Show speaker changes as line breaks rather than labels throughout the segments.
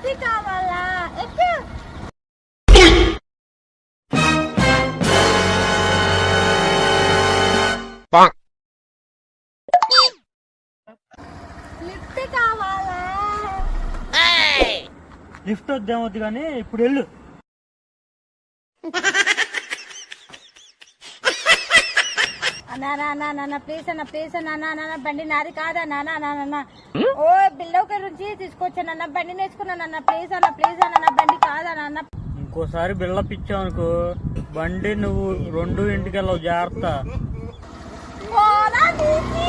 Lift కావాలా? ఎక్కు. Lift కావాలా?
లిఫ్ట్ వద్దేమొద్దు కానీ ఇప్పుడు వెళ్ళు.
ప్లీజ్ అన్న ప్లీజ్ అన్న బండి నాది కాదా నాన్న ఓ బిల్డౌక నుంచి తీసుకొచ్చానన్న బండి నేర్చుకున్నానన్న ప్లీజ్ అన్న బండి కాదా నాన్న.
ఇంకోసారి బిల్డప్ ఇచ్చావు అనుకో బండి నువ్వు 2 ఇంటికి వెళ్ళవు జాగ్రత్త.
పోరా నీకి.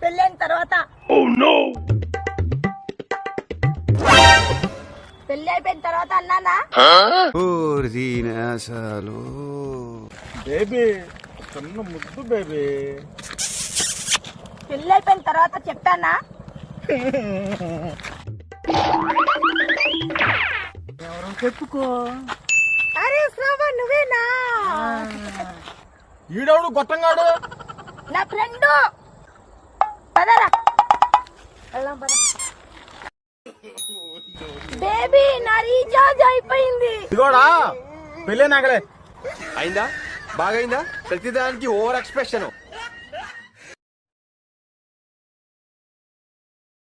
పెళ్ళైన తర్వాత పెళ్ళి అయిపోయిన తర్వాత అన్నానా
బేబీ చిన్న ముద్దు బేబీ.
పెళ్ళి అయిపోయిన తర్వాత చెప్తానా?
ఎవరో చెప్పుకో.
అరే శ్రావణ్ నువ్వేనా?
ఈడవుడు గొట్టంగాడు
నా ఫ్రెండ్. పదరా వెళ్దాం పద. బేబీ నా రీఛార్జ్ అయిపోయింది.
ఇదిగోడా పెళ్ళే నాగలే
అయిందా బాగైందా ప్రతిదానికి ఓవర్ ఎక్స్ప్రెషన్.